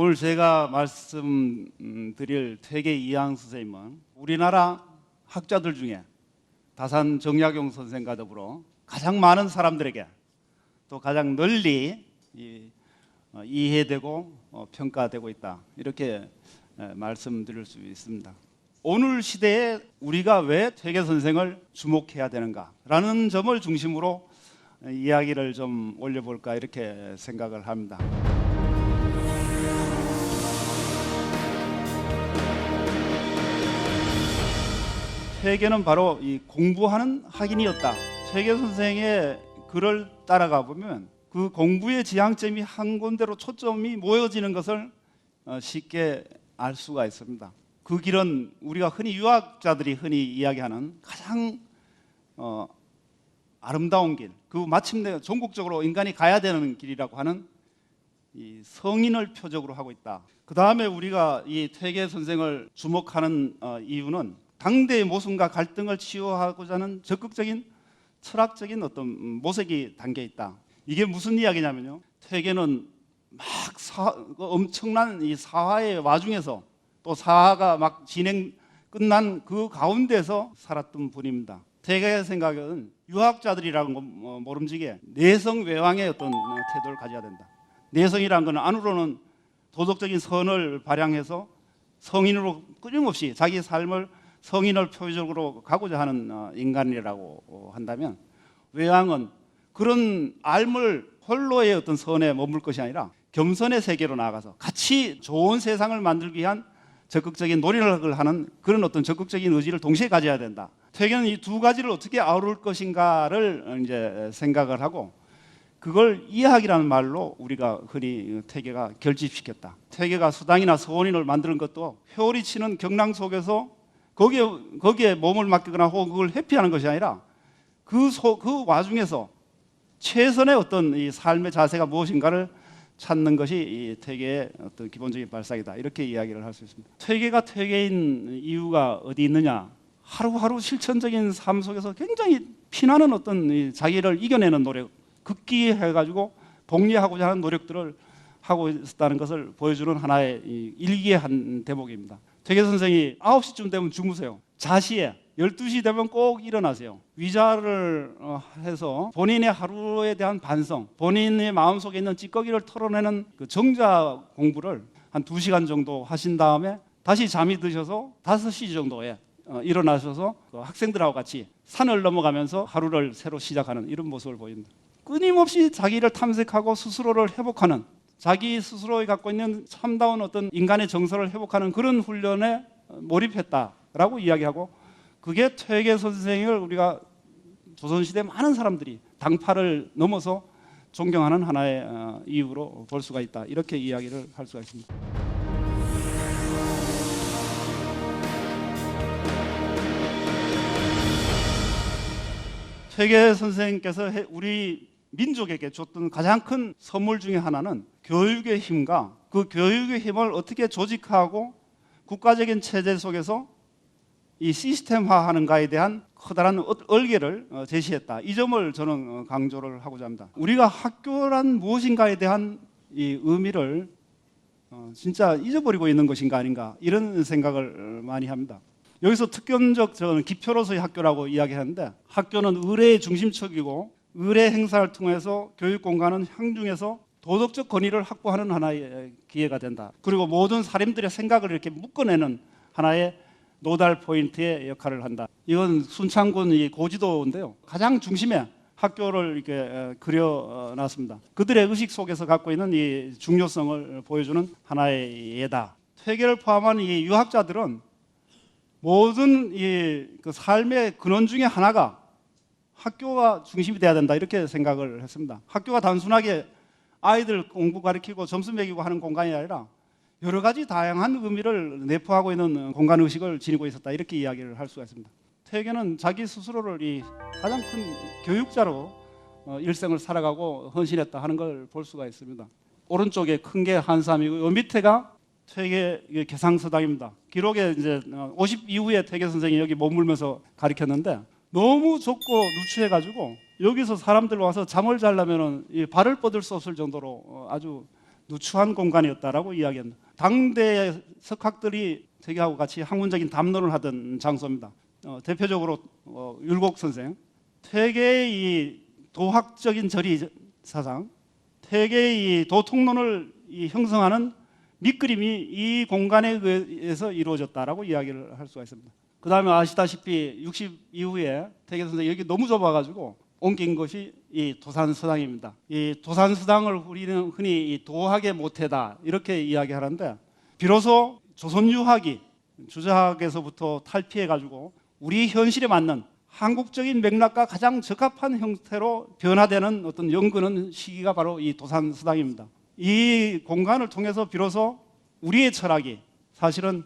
오늘 제가 말씀드릴 퇴계 이항 선생님은 우리나라 학자들 중에 다산 정약용 선생과 더불어 가장 많은 사람들에게 또 가장 널리 이해되고 평가되고 있다, 이렇게 말씀드릴 수 있습니다. 오늘 시대에 우리가 왜 퇴계 선생을 주목해야 되는가라는 점을 중심으로 이야기를 좀 올려볼까, 이렇게 생각을 합니다. 퇴계는 바로 이 공부하는 학인이었다. 퇴계 선생의 글을 따라가 보면 그 공부의 지향점이 한 군데로 초점이 모여지는 것을 쉽게 알 수가 있습니다. 그 길은 우리가 흔히 유학자들이 흔히 이야기하는 가장 아름다운 길, 그 마침내 전국적으로 인간이 가야 되는 길이라고 하는 이 성인을 표적으로 하고 있다. 그 다음에 우리가 이 퇴계 선생을 주목하는 이유는 당대의 모순과 갈등을 치유하고자 하는 적극적인 철학적인 어떤 모색이 담겨 있다. 이게 무슨 이야기냐면요, 퇴계는 막 엄청난 이 사화의 와중에서, 또 사화가 막 끝난 그 가운데서 살았던 분입니다. 퇴계의 생각은 유학자들이라는 건 모름지게 내성 외왕의 어떤 태도를 가져야 된다. 내성이라는 건 안으로는 도덕적인 선을 발양해서 성인으로 끊임없이 자기 삶을 성인을 표적으로 가고자 하는 인간이라고 한다면, 외왕은 그런 알물 홀로의 어떤 선에 머물 것이 아니라 겸손의 세계로 나아가서 같이 좋은 세상을 만들기 위한 적극적인 노력을 하는 그런 어떤 적극적인 의지를 동시에 가져야 된다. 퇴계는 이 두 가지를 어떻게 아우를 것인가를 이제 생각을 하고, 그걸 이해하기라는 말로 우리가 흔히 퇴계가 결집시켰다. 퇴계가 수당이나 서원인을 만드는 것도 회오리 치는 경랑 속에서 거기에 몸을 맡기거나 혹은 그걸 회피하는 것이 아니라 그 와중에서 최선의 어떤 이 삶의 자세가 무엇인가를 찾는 것이 이 퇴계의 어떤 기본적인 발상이다, 이렇게 이야기를 할 수 있습니다. 퇴계가 퇴계인 이유가 어디 있느냐? 하루하루 실천적인 삶 속에서 굉장히 피나는 어떤 이 자기를 이겨내는 노력, 극기해가지고 복리하고자 하는 노력들을 하고 있었다는 것을 보여주는 하나의 일기의 한 대목입니다. 퇴계 선생이 9시쯤 되면 주무세요. 자시에 12시 되면 꼭 일어나세요. 위자를 해서 본인의 하루에 대한 반성, 본인의 마음속에 있는 찌꺼기를 털어내는 그 정자 공부를 한 2시간 정도 하신 다음에 다시 잠이 드셔서 5시 정도에 일어나셔서 그 학생들하고 같이 산을 넘어가면서 하루를 새로 시작하는 이런 모습을 보입니다. 끊임없이 자기를 탐색하고 스스로를 회복하는, 자기 스스로 갖고 있는 참다운 어떤 인간의 정서를 회복하는 그런 훈련에 몰입했다라고 이야기하고, 그게 퇴계 선생을 우리가 조선시대 많은 사람들이 당파를 넘어서 존경하는 하나의 이유로 볼 수가 있다, 이렇게 이야기를 할 수가 있습니다. 퇴계 선생님께서 우리 민족에게 줬던 가장 큰 선물 중에 하나는 교육의 힘과 그 교육의 힘을 어떻게 조직하고 국가적인 체제 속에서 이 시스템화하는가에 대한 커다란 얼개를 제시했다. 이 점을 저는 강조를 하고자 합니다. 우리가 학교란 무엇인가에 대한 이 의미를 진짜 잊어버리고 있는 것인가 아닌가, 이런 생각을 많이 합니다. 여기서 특권적 저는 기표로서의 학교라고 이야기하는데, 학교는 의례의 중심축이고 의례 행사를 통해서 교육 공간은 향중에서 도덕적 권위를 확보하는 하나의 기회가 된다. 그리고 모든 사람들의 생각을 이렇게 묶어내는 하나의 노달 포인트의 역할을 한다. 이건 순창군 이 고지도인데요, 가장 중심에 학교를 이렇게 그려놨습니다. 그들의 의식 속에서 갖고 있는 이 중요성을 보여주는 하나의 예다. 퇴계를 포함한 이 유학자들은 모든 그 삶의 근원 중에 하나가 학교가 중심이 돼야 된다, 이렇게 생각을 했습니다. 학교가 단순하게 아이들 공부 가르치고 점수 매기고 하는 공간이 아니라 여러 가지 다양한 의미를 내포하고 있는 공간 의식을 지니고 있었다, 이렇게 이야기를 할 수가 있습니다. 퇴계는 자기 스스로를 이 가장 큰 교육자로 일생을 살아가고 헌신했다 하는 걸 볼 수가 있습니다. 오른쪽에 큰 게 한삼이고 요 밑에가 퇴계 개상서당입니다. 기록에 이제 50 이후에 퇴계 선생이 여기 머물면서 가르쳤는데, 너무 좁고 누추해가지고 여기서 사람들 와서 잠을 자려면 발을 뻗을 수 없을 정도로 아주 누추한 공간이었다라고 이야기합니다. 당대 석학들이 퇴계하고 같이 학문적인 담론을 하던 장소입니다. 대표적으로 율곡 선생, 퇴계의 이 도학적인 절이 사상, 퇴계의 이 도통론을 형성하는 밑그림이 이 공간에 의해서 이루어졌다라고 이야기를 할 수가 있습니다. 그 다음에 아시다시피 60 이후에 퇴계 선생이 여기 너무 좁아가지고 옮긴 것이 이 도산서당입니다. 이 도산서당을 우리는 흔히 이 도학의 모태다 이렇게 이야기하는데, 비로소 조선유학이 주자학에서부터 탈피해가지고 우리 현실에 맞는 한국적인 맥락과 가장 적합한 형태로 변화되는 어떤 연근은 시기가 바로 이 도산서당입니다. 이 공간을 통해서 비로소 우리의 철학이 사실은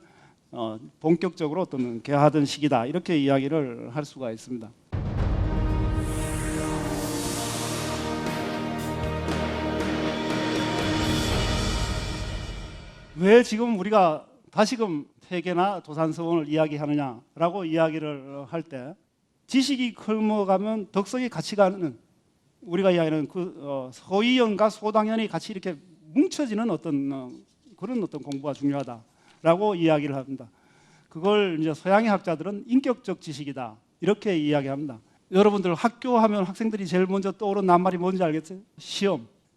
본격적으로 어떤 개화하던 시기다 이렇게 이야기를 할 수가 있습니다. 왜 지금 우리가 다시금 퇴계나 도산서원을 이야기하느냐라고 이야기를 할 때, 지식이 클먹가면 덕성이 같이 가는, 우리가 이야기하는 그 서의연과 소당연이 같이 이렇게 뭉쳐지는 어떤 그런 어떤 공부가 중요하다라고 이야기를 합니다. 그걸 이제 서양의 학자들은 인격적 지식이다 이렇게 이야기합니다. 여러분들 학교하면 학생들이 제일 먼저 떠오르는 낱말이 뭔지 알겠어요?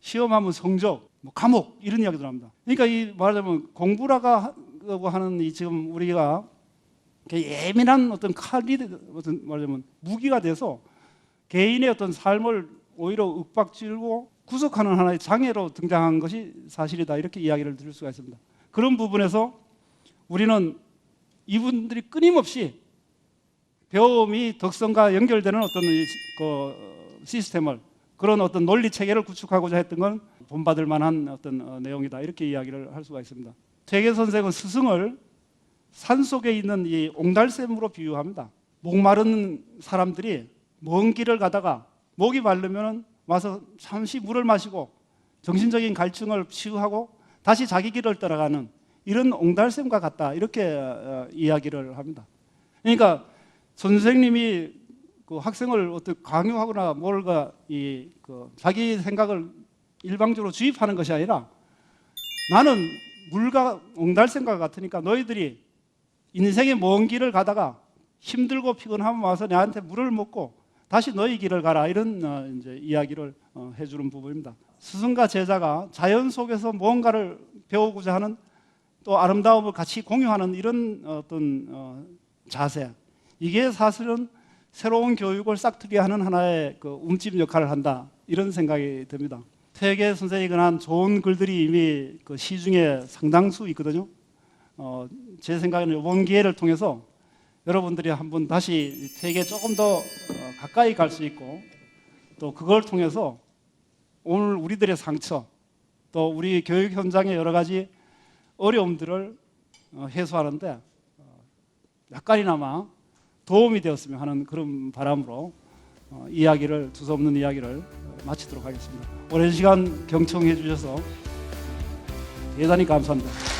시험하면 성적, 뭐 과목 이런 이야기들 합니다. 그러니까 이 말하자면 공부라고 하는 이 지금 우리가 예민한 어떤 칼이 어떤 말하자면 무기가 돼서 개인의 어떤 삶을 오히려 윽박지르고 구속하는 하나의 장애로 등장한 것이 사실이다 이렇게 이야기를 드릴 수가 있습니다. 그런 부분에서 우리는 이분들이 끊임없이 배움이 덕성과 연결되는 어떤 그 시스템을, 그런 어떤 논리 체계를 구축하고자 했던 건 본받을 만한 어떤 내용이다 이렇게 이야기를 할 수가 있습니다. 퇴계 선생은 스승을 산속에 있는 이 옹달샘으로 비유합니다. 목마른 사람들이 먼 길을 가다가 목이 마르면 와서 잠시 물을 마시고 정신적인 갈증을 치유하고 다시 자기 길을 따라가는 이런 옹달샘과 같다 이렇게 이야기를 합니다. 그러니까 선생님이 그 학생을 어떻게 강요하거나 뭘가 자기 생각을 일방적으로 주입하는 것이 아니라, 나는 물과 옹달샘과 같으니까 너희들이 인생의 먼 길을 가다가 힘들고 피곤하면 와서 나한테 물을 먹고 다시 너희 길을 가라 이런 이제 이야기를 해주는 부분입니다. 스승과 제자가 자연 속에서 무언가를 배우고자 하는, 또 아름다움을 같이 공유하는 이런 어떤 자세, 이게 사실은 새로운 교육을 싹트게 하는 하나의 그 움집 역할을 한다 이런 생각이 듭니다. 퇴계 선생에 관한 좋은 글들이 이미 그 시중에 상당수 있거든요. 제 생각에는 이번 기회를 통해서 여러분들이 한번 다시 퇴계에 조금 더 가까이 갈 수 있고, 또 그걸 통해서 오늘 우리들의 상처, 또 우리 교육 현장의 여러 가지 어려움들을 해소하는데 약간이나마 도움이 되었으면 하는 그런 바람으로 이야기를, 두서없는 이야기를 마치도록 하겠습니다. 오랜 시간 경청해 주셔서 대단히 감사합니다.